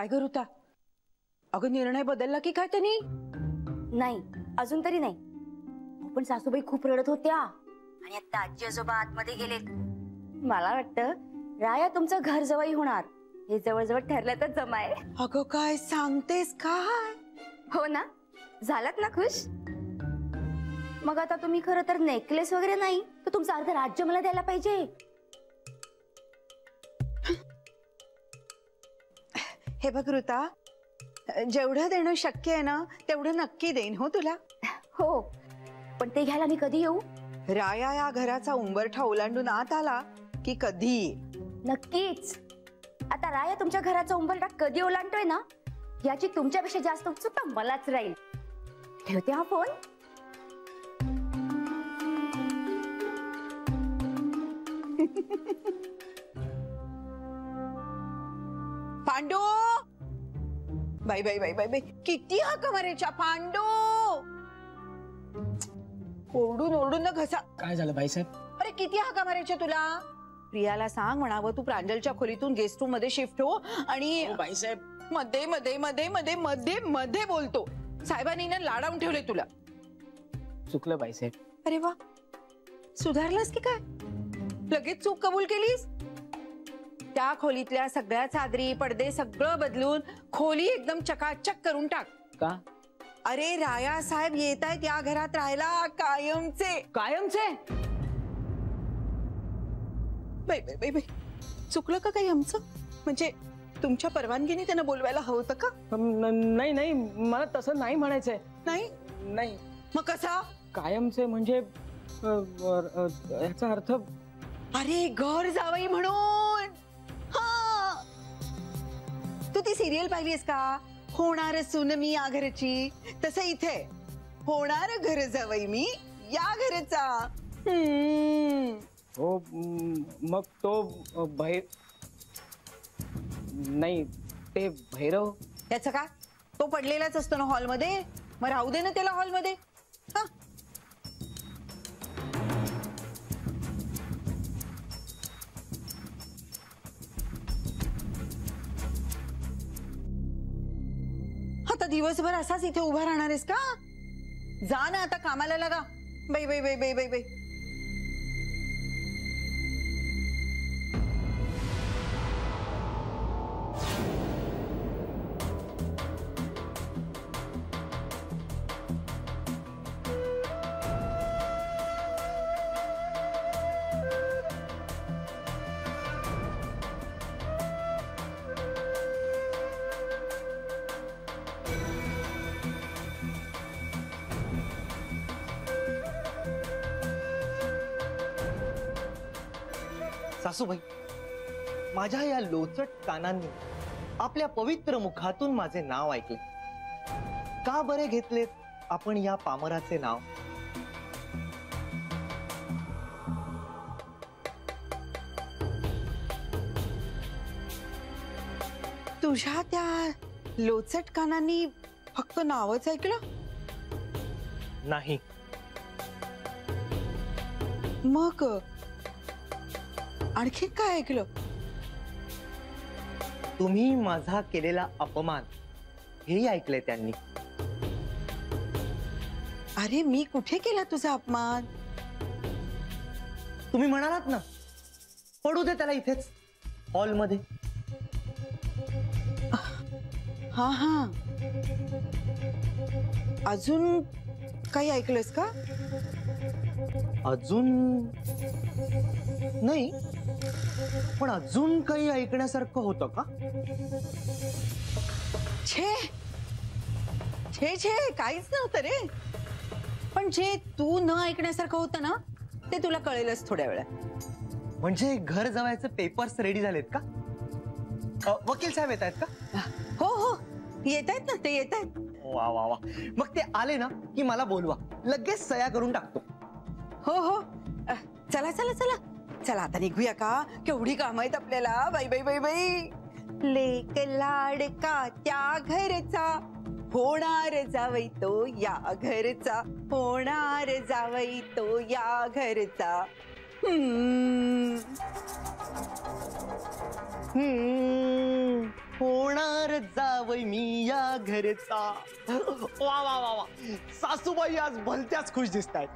काय करू ता? अगं निर्णय बदलला की काय त्यांनी? नाही, अजून तरी नाही. पण सासूबाई खूप रडत होत्या आणि आता आजी आजोबा आतमध्ये गेलेत. मला वाटतं राया तुमचं घर जवळ होणार हे जवळजवळ ठरलं तर जमाय. अगं काय सांगतेस काय? हो ना, झालात ना खुश? मग आता तुम्ही खरं तर नेकलेस वगैरे नाही तर तुमचं अर्ध राज्य मला द्यायला पाहिजे. हे बघ ऋता, जेवढं देणं शक्य आहे ना तेवढं नक्की देईन हो तुला. हो, पण ते घ्यायला मी कधी येऊ? राया या घराचा उंबरठा ओलांडून आत आला की कधी. नक्कीच. आता राया तुमच्या घराचा उंबरठा कधी ओलांडतोय ना याची तुमच्यापेक्षा जास्त उत्सुकता मलाच राहील. ठेवते हा फोन. पांडू, बाई बाई बाई बाई बाई, किती हाका मारायच्या पांडू. ओरडून ओरडून ना घसा. काय झालं बाईसाहेब? अरे किती हाका मारायच्या तुला? प्रियाला सांग म्हणावं तू प्रांजलच्या खोलीतून गेस्ट रूम मध्ये शिफ्ट हो. आणि बाईसाहेब मध्ये मध्ये मध्ये मध्ये मध्ये मध्ये बोलतो. साहेबांनी ना लाडावून ठेवले तुला. चुकलं बाईसाहेब. अरे वा, सुधारलास की काय? लगेच चूक कबूल केलीस? त्या खोलीतल्या सगळ्या चादरी पडदे सगळं बदलून खोली एकदम चकाचक करून टाक. का? अरे राया साहेब येत आहेत या घरात राहायला कायमचे. कायमचे? बाई बाई बाई बाई, चुकलं का काही आमचं? म्हणजे तुमच्या परवानगीने त्यांना बोलवायला हवं होतं का? नाही नाही, मला तसं नाही म्हणायचंय. नाही नाही. मग कसा? कायमचे म्हणजे याचा अर्थ अरे घर जावई म्हणून. हा, तू ती सिरियल पाहिलीस का? होणार सून मी या घरची. तसं इथे होणार घर जावई मी या घरचा. हो, मग तो नाही, ते भैरव. याचं का? तो पडलेलाच असतो ना हॉलमध्ये. मग राहू दे ना त्याला हॉलमध्ये. हा, आता दिवसभर असाच इथे उभा राहणार आहेस का? जा ना आता कामाला लागा. बाई बाई बाई बाई बाई बाई. सासूबाई, माझ्या या लोचट कानांनी आपल्या पवित्र मुखातून माझे नाव ऐकले. का बरे घेतलेत आपण या पामराचे नाव? तुझ्या त्या लोचट कानांनी फक्त नावच ऐकलं? नाही. मग आणखी काय ऐकलं? तुम्ही माझा केलेला अपमान हेही ऐकले त्यांनी. अरे मी कुठे केला तुझा अपमान? तुम्ही म्हणालात ना, पडू दे त्याला इथेच हॉलमध्ये. हा हा, अजून काही ऐकलंस का? अजून नाही, पण अजून काही ऐकण्यासारखं होतं का? छे छे छे, काहीच नव्हतं रे. पण जे तू न ऐकण्यासारखं होतं ना ते तुला कळेलच थोड्या वेळात. म्हणजे घर जवळचे पेपर्स रेडी झालेत का? वकील साहेब येत आहेत का? हो हो, येत आहेत ना, ते येत आहेत. वा वा वा. मग ते आले ना की मला बोलवा, लगेच सह्या करून टाकतो. हो हो, चला चला चला चला आता निघूया का? केवढी काम आहेत आपल्याला. बाई बाई बाई बाई. लेक लाडका त्या घरचा, होणार जावई तो या घरचा, होणार जावई तो या घरचा. होणार जावई मी या घरचा. वा वा वा वा, सासूबाई आज भलत्याच खुश दिसत आहेत.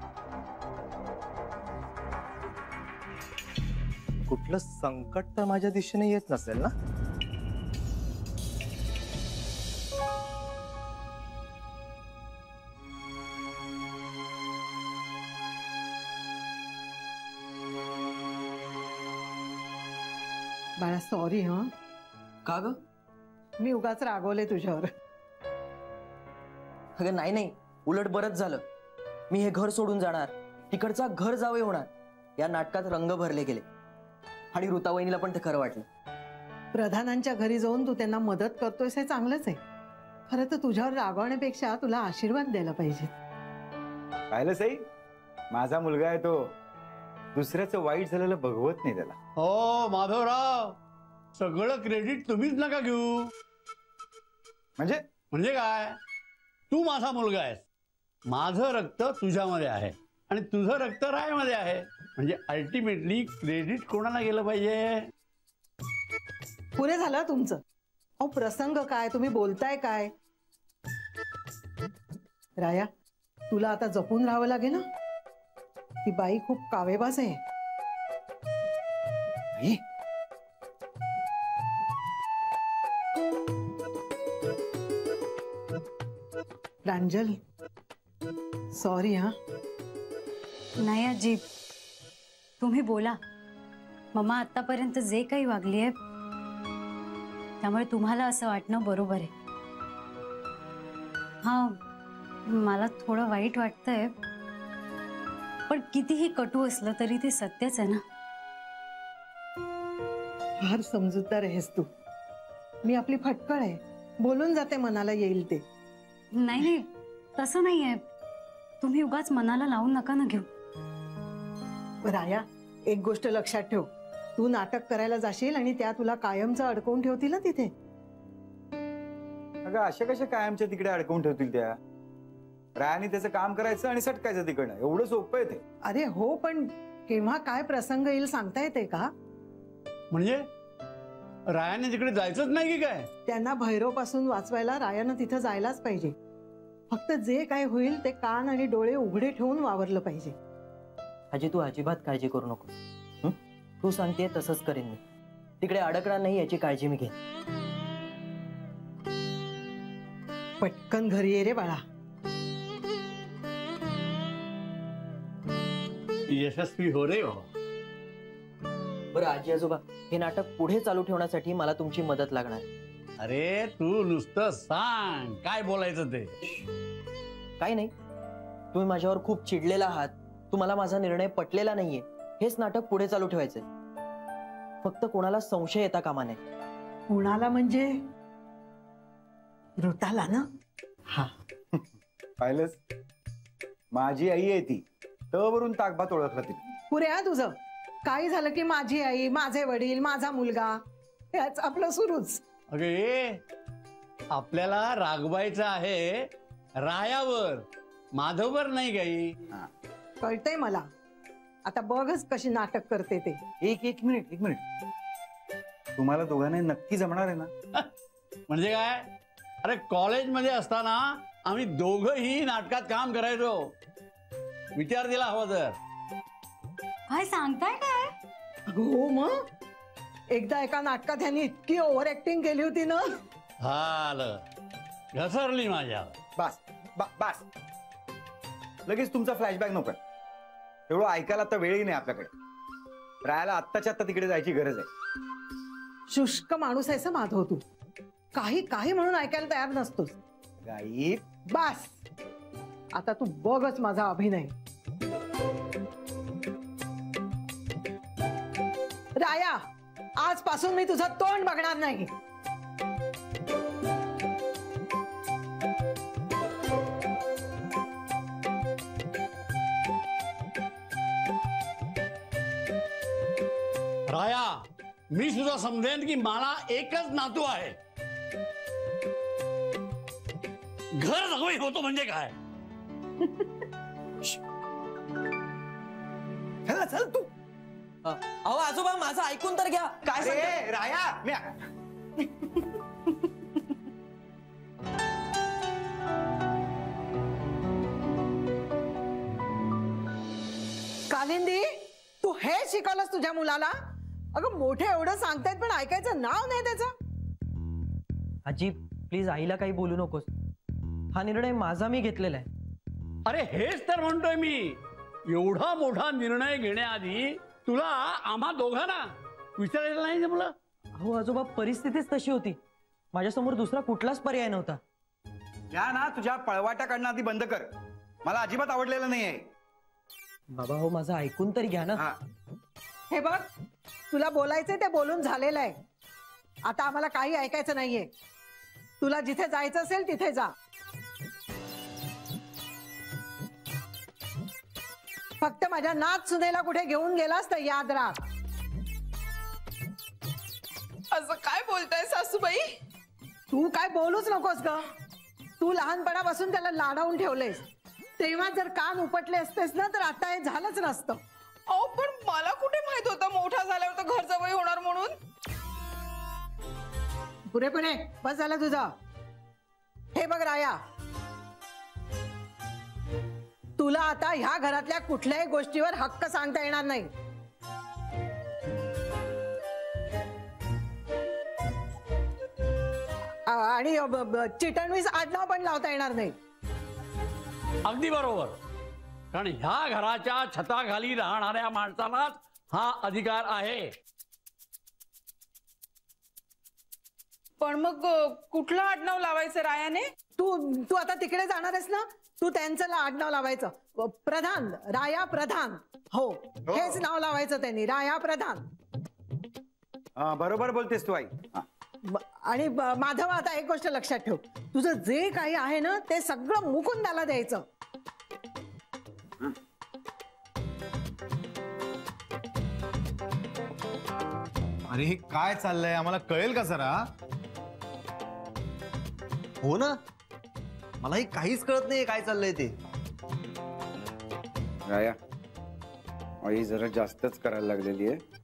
कुठलं संकट तर माझ्या दिशेने येत नसेल ना? बाळा सॉरी हं, का ग? मी उगाच रागवले तुझ्यावर. अगं नाही नाही, उलट बरंच झालं. मी हे घर सोडून जाणार, तिकडचा घर जावई होणार. या नाटकात रंग भरले गेले आणि ऋतावहिनीला पण ते खरं वाटलं. प्रधानांच्या घरी जाऊन तू त्यांना मदत करतोयस हे चांगलंच आहे. खरं तर तुझ्यावर रागवण्यापेक्षा तुला आशीर्वाद द्यायला पाहिजे. पाहिलं सई, माझा मुलगा आहे तो. दुसऱ्याचं वाईट झालेलं बघवत नाही त्याला. हो माधवराव, सगळं क्रेडिट तुम्हीच नका घेऊ. म्हणजे काय, तू माझा मुलगा आहेस, माझं रक्त तुझ्यामध्ये आहे आणि तुझं रक्त रायामध्ये आहे. म्हणजे अल्टिमेटली क्रेडिट कोणाला गेलं पाहिजे? पुरे झालं तुमचं. अहो प्रसंग काय, तुम्ही बोलताय काय? राया, तुला आता जपून राहावं लागेल ना. ती बाई खूप कावेबाज आहे. आई, प्रांजल सॉरी हा. नाही आजी, तुम्ही बोला. मम्मा आतापर्यंत जे काही वागली आहे त्यामुळे तुम्हाला असं वाटणं बरोबर आहे. हा, मला थोडं वाईट वाटतंय, पण कितीही कटू असलं तरी ते सत्यच आहे ना. फार समजूतदार आहेस तू. मी आपली फटकळ आहे, बोलून जाते मनाला येईल ते. नाही नाही, तसं नाहीये. तुम्ही उगाच मनाला लावून नका ना घेऊ. राया, एक गोष्ट लक्षात ठेव. तू नाटक करायला जाशील आणि त्या तुला कायमचं अडकवून ठेवतील ना तिथे. अगं अशा कशा कायमच्या तिकडे अडकवून ठेवतील त्या? रायाने त्याचं काम करायचं आणि सटकायचं तिकडनं. एवढं सोपं आहे ते. अरे हो, पण केव्हा काय प्रसंग येईल सांगता येते का? म्हणजे रायाने तिकडे जायचंच नाही की काय? त्यांना भैरव पासून वाचवायला रायानं तिथं जायलाच पाहिजे. फक्त जे काय होईल ते कान आणि डोळे उघडे ठेवून वावरलं पाहिजे. आजी तू अजिबात काळजी करू नको. तू सांगते तसंच करेन मी. तिकडे अडकणार नाही याची काळजी मी घेईन. पटकन घरी ये रे बाळा. यशस्वी हो रे हो. बरं आजी आजोबा, हे नाटक पुढे चालू ठेवण्यासाठी मला तुमची मदत लागणार. अरे तू नुसतं सांग काय बोलायचं ते. काही नाही, तुम्ही माझ्यावर खूप चिडलेला आहात. तुम्हाला माझा निर्णय पटलेला नाहीये. हेच नाटक पुढे चालू ठेवायचंय. फक्त कोणाला संशय येता कामा नये. कुणाला म्हणजे? ऋताला ना? हा पाहिलंच, माझी आई आहे ती. तवरून ताकभात ओळखला ती. पुरे हा तुझं. काही झालं की माझी आई, माझे वडील, माझा मुलगा, हेच आपलं सुरूच. अगे आपल्याला रागवायचं आहे रायावर, माधववर नाही गाई. कळतंय मला. आता बघच कशी नाटक करते ते. एक मिनिट. तुम्हाला दोघांना नक्की जमणार आहे ना? म्हणजे काय? अरे कॉलेजमध्ये असताना आम्ही दोघंही नाटकात काम करायचो. विचार दिला हवा तर. काय सांगताय काय? हो मग. एकदा एका नाटकात ह्यांनी इतकी ओव्हर ऍक्टिंग केली होती ना. झालं, घसरली माझ्या. बस लगेच तुमचा फ्लॅशबॅक नको. एवढं ऐकायला आता वेळही नाही आपल्याकडे. रायाला आत्ताच्या आत्ता तिकडे जायची गरज आहे. शुष्क माणूस आहेस माधव तू. काही म्हणून ऐकायला तयार नसतोस. गाई बस आता तू बघच माझा अभिनय. राया, आजपासून मी तुझं तोंड बघणार नाही. राया, मी सुद्धा समजेन की मला एकच नातू आहे. घर जवळ होतो म्हणजे काय? चल तू. अहो आजोबा, माझं ऐकून तर घ्या. काय सांगताय? राया कालिंदी, तू हे शिकवलंस तुझ्या मुलाला? अगं मोठे एवढं सांगतायत पण ऐकायचं नाव नाही त्याचं. आजी प्लीज आईला काही बोलू नकोस. हा निर्णय माझा मी घेतलेला आहे. अरे हेच तर म्हणतोय मी, एवढा मोठा निर्णय घेण्याआधी तुला आम्हा दोघांना विचारायला नाही जमलं? अहो आजोबा, परिस्थितीच तशी होती. माझ्यासमोर दुसरा कुठलाच पर्याय नव्हता. या ना, तुझ्या पळवाटा काढणं आधी बंद कर. मला अजिबात आवडलेलं नाहीये. बाबा हो, माझं ऐकून तरी घ्या ना. हा, हे बघ, तुला बोलायचंय ते बोलून झालेलं आहे. आता आम्हाला काही ऐकायचं नाहीये. तुला जिथे जायचं असेल तिथे जा. फक्त माझ्या नाच सुनेला कुठे घेऊन गेलास तर याद राख. असं काय बोलताय सासूबाई? तू काय बोलूच नकोस ग. तू लहानपणापासून त्याला लाडावून ठेवलेस. तेव्हा जर कान उपटले असतेस ना तर आता हे झालंच नसतं. अहो पण मला कुठे माहित होतं मोठा झाल्यावर तर घर जवळ होणार म्हणून. पुरे बस झालं तुझं. हे बघ राया, तुला आता ह्या घरातल्या कुठल्याही गोष्टीवर हक्क सांगता येणार नाही. आणि चिटणवीस आडनाव पण लावता येणार नाही. अगदी बरोबर, कारण ह्या घराच्या छताखाली राहणाऱ्या माणसालाच हा अधिकार आहे. पण मग कुठलं आडनाव लावायचं रायाने? तू आता तिकडे जाणार आहेस ना, तू त्यांचं आडनाव लावायचं. प्रधान, राया प्रधान. हो, हेच नाव लावायचं त्यांनी, राया प्रधान. बरोबर बोलतेस तू आई. आणि माधव, आता एक गोष्ट लक्षात ठेव, तुझं जे काही आहे ना ते सगळं मुकुंदाला द्यायचं. अरे हे काय चाललंय, आम्हाला कळेल का जरा? हो ना, मलाही काहीच कळत नाही काय चाललंय ते. राया, आई जरा जास्तच करायला लागलेली आहे.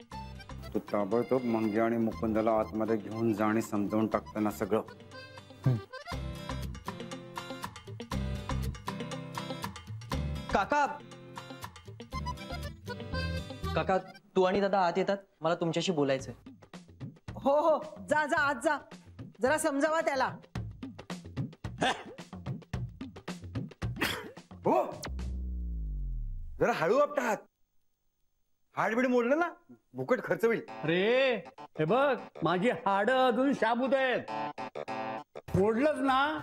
तू ताबडतोब मंग्या आणि मुकुंदाला आतमध्ये घेऊन जा आणि समजावून टाकताना सगळं. काका, काका तू आणि दादा आत येतात, मला तुमच्याशी बोलायचंय. हो हो, जा जा, आत जा. जरा समजावा त्याला. हो, जरा हळू आपटा. हाडबीड मोडलं ना, भुकट खर्च होईल. अरे हे बघ, माझी हाड अजून शाबूत आहेत. मोडलंच ना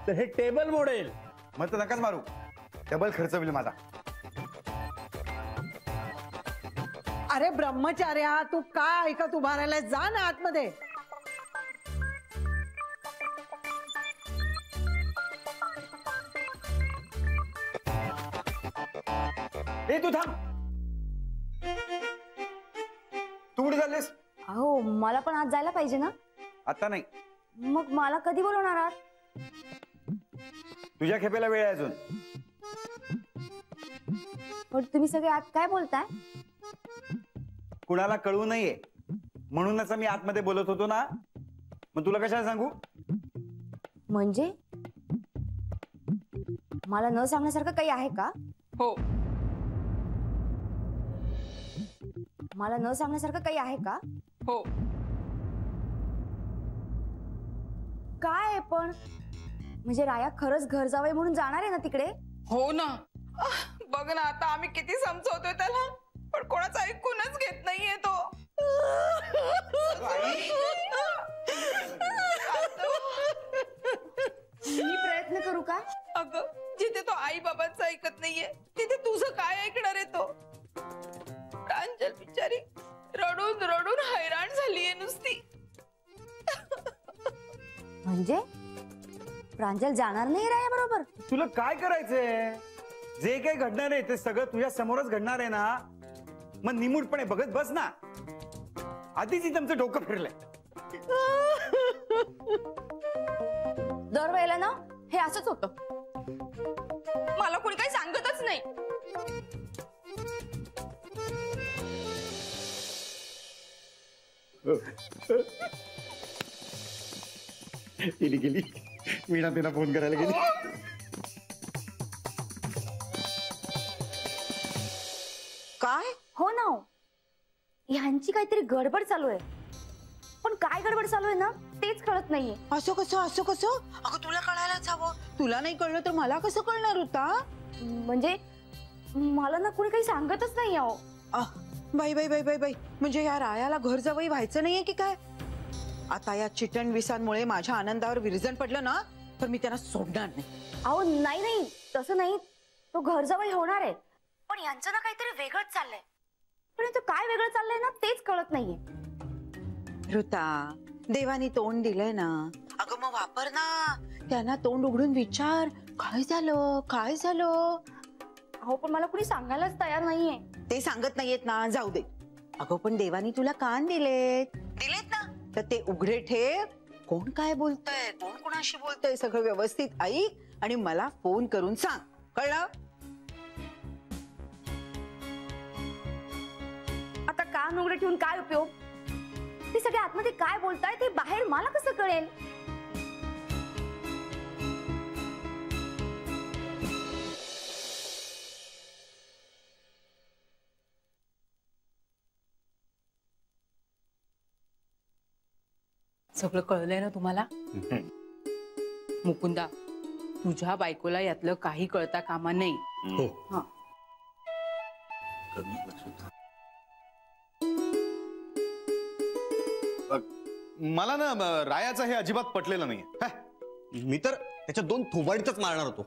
तर हे टेबल मोडेल. मग तर नकाच मारू, डबल खर्च होईल माझा. अरे ब्रह्मचार्या, तू काय ऐकत उभा राहिलाय? जा ना आतमध्ये. तू थांब. तू कुठे चाललेस? अहो मला पण आज जायला पाहिजे ना. आता नाही. मग मला कधी बोलवणार आहात? तुझ्या खेपेला वेळ आहे अजून. पण तुम्ही सगळे आत काय बोलताय? कुणाला कळू नये म्हणूनच मी आतमध्ये बोलत होतो ना. मग तुला कशाला सांगू? म्हणजे मला न सांगण्यासारखं काही आहे का? हो, मला न सांगण्यासारखं काही आहे का? हो. काय आहे पण? म्हणजे राया खरंच घर जावई म्हणून जाणार आहे ना तिकडे? हो ना. बघ ना, आता आम्ही किती समजवतोय त्याला, पण कोणाचं ऐकूनच घेत नाहीये तो. मी प्रयत्न करू का? अगं, जिथे तो आई बाबांचं ऐकत नाहीये तिथे तुझं काय ऐकणार आहे तो? प्रांजल बिचारी रडून रडून हैराण झालीये नुसती. म्हणजे प्रांजल जाणार नाही राया बरोबर? तुला काय करायचंय? जे काही घडणार आहे ते सगळं तुझ्या समोरच घडणार आहे ना. मग निमूटपणे बघत बस ना. आधीच तुमचं डोकं फिरलंय. दरवेळेला ना हे असंच होतं. मला कोणी काही सांगतच नाही. गेली गेली मीना, तिला फोन करायला गेली. काय? हो ना हो. ह्यांची काहीतरी गडबड चालू आहे, पण काय गडबड चालू आहे ना तेच कळत नाहीये. असं कसं? अगं तुला कळायलाच हवं. तुला नाही कळलं तर मला कसं कळणार होता? म्हणजे मला ना कुणी काही सांगतच नाही अहो. बाई बाई बाई बाई बाई, म्हणजे या रायाला घर जावई व्हायचं नाहीये की काय? आता या चिटण विसांमुळे माझ्या आनंदावर विरजण पडलं ना तर मी त्यांना सोडणार नाही. अहो नाही तसं नाही, तो घर जावई होणार आहे, पण यांचं ना काहीतरी वेगळंच चाललंय. पण इथं काय वेगळं चाललंय ना तेच कळत नाहीये. ऋता, देवानी तोंड दिलंय ना, अगं मग वापर ना. त्यांना तोंड उघडून विचार, काय झालं. अहो पण मला कुणी सांगायलाच तयार नाहीये. ते सांगत नाहीयेत ना, जाऊ दे. अगं पण देवानी तुला कान दिलेत ना, तर ते उघडे ठेव. कोण काय बोलतय, कोण कोणाशी बोलतय, सगळं व्यवस्थित ऐक आणि मला फोन करून सांग, कळलं? आता कान उघडे ठेवून काय उपयोग? ते सगळे आतमध्ये काय बोलताय ते बाहेर मला कसं कळेल? सगळं कळलंय ना तुम्हाला? मुकुंदा, तुझ्या बायकोला यातलं काही कळता कामा नाही. हा. मला ना रायाचं हे अजिबात पटलेलं नाहीये. मी तर त्याच्या 2 थोबाडीतच मारणार होतो.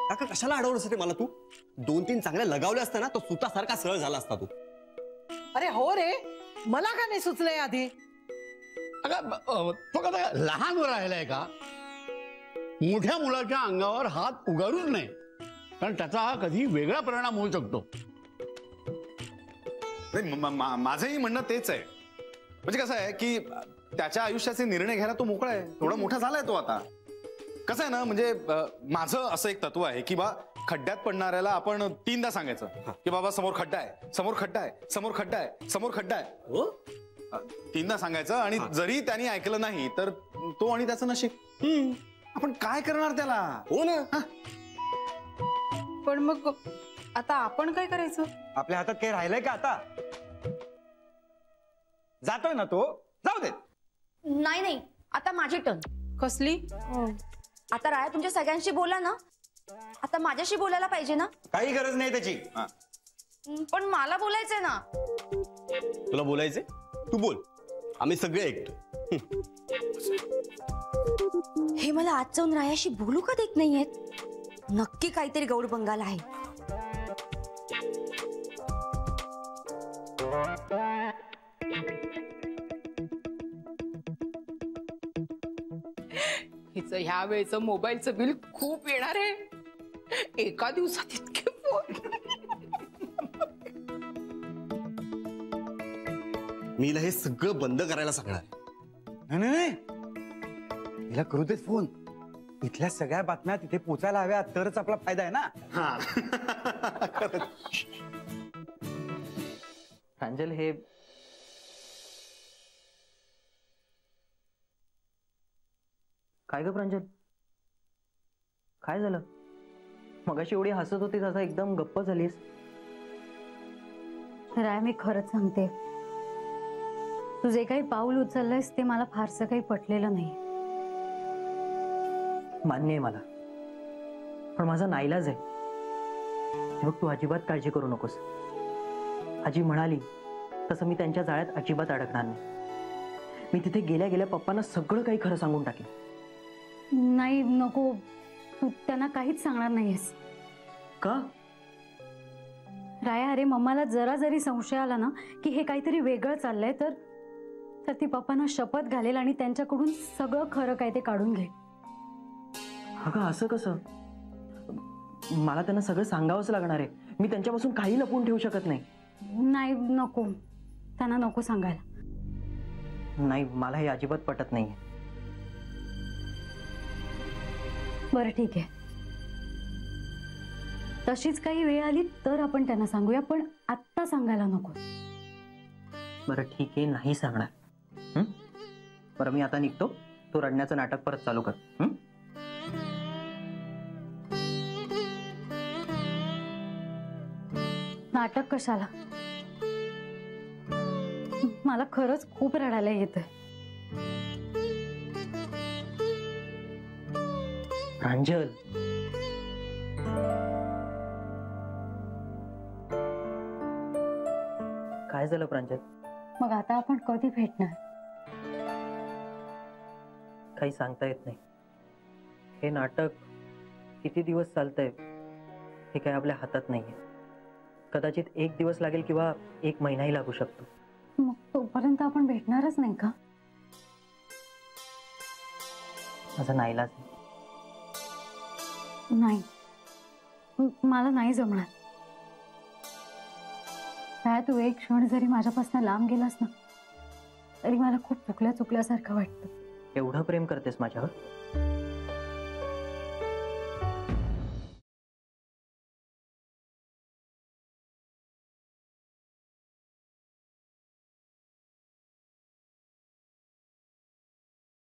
काका कशाला अडवलंस ते मला? तू 2-3 चांगल्या लगावले असता ना तो सुतासारखा सरळ झाला असता तू. अरे हो रे, मला का नाही सुचलंय आधी? अगं तो का लहान राहिलाय का? मोठ्या मुलाच्या अंगावर हात उगारूच नाही, कारण त्याचा हा कधी वेगळा परिणाम होऊ शकतो. माझंही म्हणणं तेच आहे. म्हणजे कसं आहे की त्याच्या आयुष्याचे निर्णय घ्यायला तो मोकळा आहे. थोडा मोठा झालाय तो आता. कसं आहे ना, म्हणजे माझं असं एक तत्व आहे की बा खड्ड्यात पडणाऱ्याला आपण 3दा सांगायचं की बाबा समोर खड्डा आहे, समोर खड्डा आहे, समोर खड्डा आहे, समोर खड्डा आहे. 3दा सांगायचं आणि जरी त्यांनी ऐकलं नाही तर तो आणि त्याचं नशीब. आपण काय करणार त्याला? हो ना. पण मग आता आपण काय करायचं? आपल्या हातात काही राहिलंय का आता? जातोय ना तो, जाऊ दे. नाही आता माझी टर्न. कसली? आता राया तुमच्या सगळ्यांशी बोला ना, आता माझ्याशी बोलायला पाहिजे ना? काही गरज नाही त्याची. पण मला बोलायचंय ना. तुला बोलायचंय? तू बोल, आम्ही सगळे ऐकतो. हे मला आज जाऊन रायाशी बोलू का देत नाहीयेत? नक्की काहीतरी गौड बंगाल आहे. हिचं ह्या वेळेचं मोबाईलचं बिल खूप येणार आहे. एका दिवसात इतके फोन. मीला हे सगळं बंद करायला सांगणार. नाही, तिला करू देत फोन. इथल्या सगळ्या बातम्या तिथे पोचायला हव्या, तरच आपला फायदा आहे ना. प्रांजल, हे काय ग प्रांजल, काय झालं? मगाशी एवढी हसत होतीस, आता एकदम गप्प झालीस. राय, मी खरंच सांगते, तू जे काही पाऊल उचललंयस ते मला फारसं काही पटलेलं नाही. मान्य आहे मला, पण माझा नाईलाज आहे. बघ, तू अजिबात काळजी करू नकोस. आजी म्हणाली तसं मी त्यांच्या जाळ्यात अजिबात अडकणार नाही. मी तिथे गेल्या गेल्या पप्पांना सगळं काही खरं सांगून टाकेन. नाही, नको, तू त्यांना काहीच सांगणार नाहीयेस. का? राया, अरे मम्माला जरा जरी संशय आला ना की हे काहीतरी वेगळं चाललंय तर ती पप्पांना शपथ घालेल आणि त्यांच्याकडून सगळं खरं काय ते काढून घेईल. अगं असं कसं? मला त्यांना सगळं सांगावंच लागणार आहे. मी त्यांच्यापासून काही लपवून ठेवू शकत नाही. नाही, नको, त्यांना नको सांगायला. नाही, मला हे अजिबात पटत नाहीये. बरं ठीक आहे, तशीच काही वेळ आली तर आपण त्यांना सांगूया, पण आत्ता सांगायला नको. बरं ठीक आहे, नाही सांगणार. बरं, मी आता निघतो. तो रडण्याचं नाटक परत चालू कर. नाटक कशाला? मला खरंच खूप रडायला येतंय. प्रांजल, काय झालं प्रांजल? मग आता आपण कधी भेटणार? काही सांगता येत नाही. हे नाटक किती दिवस चालतंय हे काय आपल्या हातात नाहीये. कदाचित 1 दिवस लागेल किंवा 1 महिनाही लागू शकतो. मग तोपर्यंत आपण भेटणारच नाही का? माझा नाईलाज नाही, मला नाही जमणार. काय तू एक क्षण जरी माझ्यापासून लांब गेलास ना तरी मला खूप चुकल्यासारखं वाटतं. एवढं प्रेम करतेस माझ्यावर?